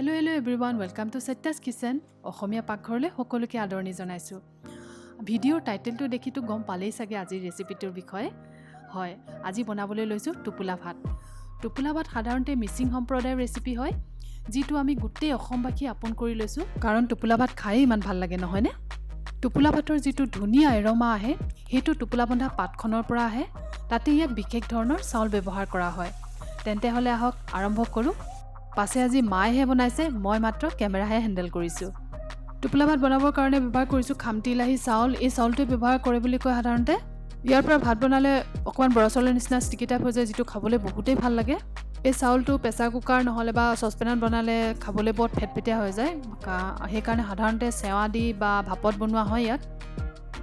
Hello everyone, welcome to Satya'sKitchen. অসমীয়া পাকঘৰলৈ সকলোকে আদৰণি জনাইছো। ভিডিঅ'ৰ টাইটেলটো দেখি তো গম পালেই চাগে আজি ৰেচিপিটোৰ বিষয়ে। হয়, আজি বনাবলৈ লৈছো টুপুলা ভাত। টুপুলা ভাত সাধাৰণতে মিচিং সম্প্ৰদায়ৰ ৰেচিপি হয়, যিটো আমি গোটেই অসমবাসী আপন কৰি লৈছো কাৰণ টুপুলা ভাত খাই ইমান ভাল লাগে নহয়নে? টুপুলা ভাতৰ যিটো ধুনীয়া এৰমা আহে, হেতু টুপুলা বন্ধা পাতখনৰ পৰা আহে। তাতে ইয়াত বিশেষ ধৰণৰ চাউল ব্যৱহাৰ কৰা হয়। তেন্তে হলে আহক আৰম্ভ কৰো। পাছে আজি মায়েহে বনাইছে, মই মাত্ৰ কেমেৰাহে হেণ্ডেল কৰিছো। টুপুলা ভাত বনাবৰ কাৰণে ব্যৱহাৰ কৰিছো খামটি লাহি চাউল। এই চাউলটো ব্যৱহাৰ কৰে বুলি কয় সাধাৰণতে। ইয়াৰ পৰা ভাত বনালে অকমান বৰা চাউলৰ নিচিনা ষ্টিকি টাইপ হৈ যায়, যিটো খাবলৈ বহুতেই ভাল লাগে। এই চাউলটো প্ৰেছাৰ কুকাৰ নহলে বা চচপেনত বনালে খাবলৈ বহুত ফেটফেটিয়া হৈ যায়। সেইকাৰণে সাধাৰণতে চেৱা দি বা ভাপত বনোৱা হয় ইয়াত।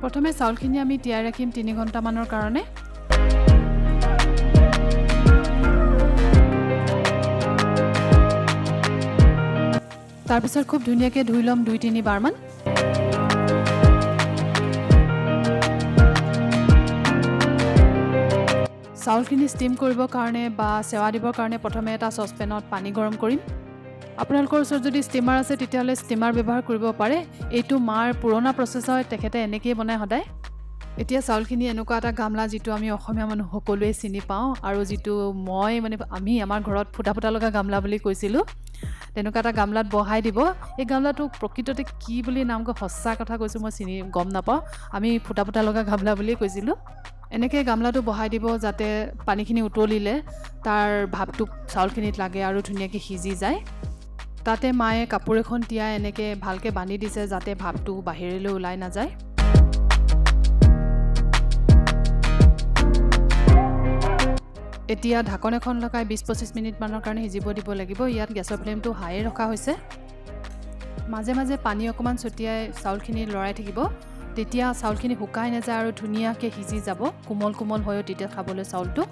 প্ৰথমে চাউলখিনি আমি তিয়াই ৰাখিম 3 ঘণ্টামানৰ কাৰণে। তাৰপিছত খুব ধুনীয়াকৈ ধুই ল'ম 2-3 বাৰমান। চাউলখিনি ষ্টিম কৰিবৰ কাৰণে বা সেৱা দিবৰ কাৰণে প্ৰথমে এটা চচপেনত পানী গৰম কৰিম। আপোনালোকৰ ওচৰত যদি ষ্টিমাৰ আছে তেতিয়াহ'লে ষ্টিমাৰ ব্যৱহাৰ কৰিব পাৰে। এইটো মাৰ পুৰণা প্ৰচেছ হয়, তেখেতে এনেকেই বনায় সদায়। এতিয়া চাউলখিনি এনেকুৱা এটা গামলা, যিটো আমি অসমীয়া মানুহ সকলোৱে চিনি পাওঁ আৰু যিটো মই আমি আমাৰ ঘৰত ফুটা লগা গামলা বুলি কৈছিলোঁ। তেনেকুৱা এটা গামলাত বহাই দিব। এই গামলাটো প্ৰকৃততে কি বুলি নাম কয় সঁচা কথা কৈছোঁ, মই গম নাপাওঁ। আমি ফুটা লগা গামলা বুলিয়ে কৈছিলোঁ। এনেকৈ গামলাটো বহাই দিব যাতে পানীখিনি উতলিলে তাৰ ভাপটো চাউলখিনিত লাগে আৰু ধুনীয়াকৈ সিজি যায়। তাতে মায়ে কাপোৰ এখন তিয়াই এনেকৈ ভালকৈ বান্ধি দিছে যাতে ভাপটো বাহিৰলৈ ওলাই নাযায়। এতিয়া ঢাকন এখন লগাই 20-25 মিনিটমানৰ কাৰণে সিজিব দিব লাগিব। ইয়াত গেছৰ ফ্লেমটো হাই ৰখা হৈছে। মাজে মাজে পানী অকণমান ছটিয়াই চাউলখিনি লৰাই থাকিব, তেতিয়া চাউলখিনি শুকাই নাযায় আৰু ধুনীয়াকৈ সিজি যাব। কোমল হয়ও তেতিয়া খাবলৈ চাউলটো।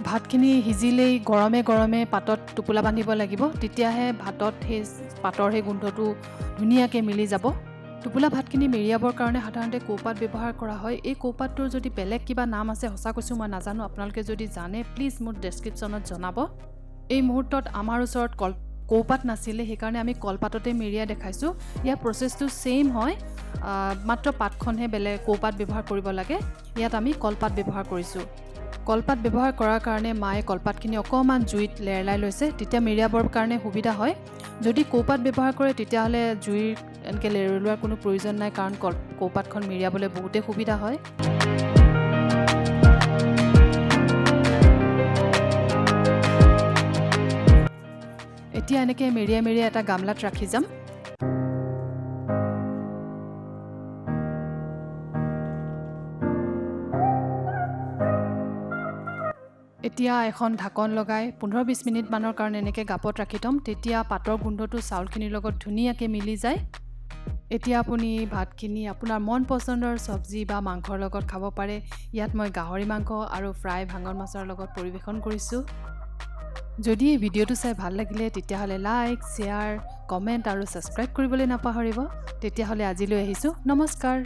ভাতখিনি সিজিলেই গৰমে পাতত টুপুলা বান্ধিব লাগিব, তেতিয়াহে ভাতত সেই পাতৰ সেই গোন্ধটো ধুনীয়াকৈ মিলি যাব। টুপুলা ভাতখিনি মেৰিয়াবৰ কাৰণে সাধাৰণতে কৌপাত ব্যৱহাৰ কৰা হয়। এই কৌপাতটোৰ যদি বেলেগ কিবা নাম আছে, সঁচা কৈছোঁ মই নাজানো। আপোনালোকে যদি জানে প্লিজ মোক ডেছক্ৰিপশ্যনত জনাব। এই মুহূৰ্তত আমাৰ ওচৰত কৌপাত নাছিলে, সেইকাৰণে আমি কলপাততে মেৰিয়াই দেখাইছোঁ। ইয়াৰ প্ৰচেছটো ছেইম হয়, মাত্ৰ পাতখনহে বেলেগ কৌপাত ব্যৱহাৰ কৰিব লাগে। ইয়াত আমি কলপাত ব্যৱহাৰ কৰিছোঁ। কলপাত ব্যৱহাৰ কৰাৰ কাৰণে মায়ে কলপাতখিনি অকণমান জুইত লেৰেলাই লৈছে, তেতিয়া মেৰিয়াবৰ কাৰণে সুবিধা হয়। যদি কৌপাত ব্যৱহাৰ কৰে তেতিয়াহ'লে জুইৰ এনেকৈ লেৰেলোৱাৰ কোনো প্ৰয়োজন নাই, কাৰণ কৌপাতখন মেৰিয়াবলৈ বহুতেই সুবিধা হয়। এতিয়া এনেকৈ মেৰিয়াই এটা গামলাত ৰাখি যাম। এতিয়া এখন ঢাকন লগাই 15-20 মিনিটমানৰ কাৰণে এনেকৈ গাপত ৰাখি থ'ম। তেতিয়া পাতৰ গোন্ধটো চাউলখিনিৰ লগত ধুনীয়াকৈ মিলি যায়। এতিয়া আপুনি ভাতখিনি আপোনাৰ মন পচন্দৰ চব্জি বা মাংসৰ লগত খাব পাৰে। ইয়াত মই গাহৰি মাংস আৰু ফ্ৰাই ভাঙন মাছৰ লগত পৰিৱেশন কৰিছোঁ। যদি এই ভিডিঅ'টো চাই ভাল লাগিলে তেতিয়াহ'লে লাইক, শ্বেয়াৰ, কমেণ্ট আৰু ছাবস্ক্ৰাইব কৰিবলৈ নাপাহৰিব। তেতিয়াহ'লে আজিলৈ আহিছোঁ, নমস্কাৰ।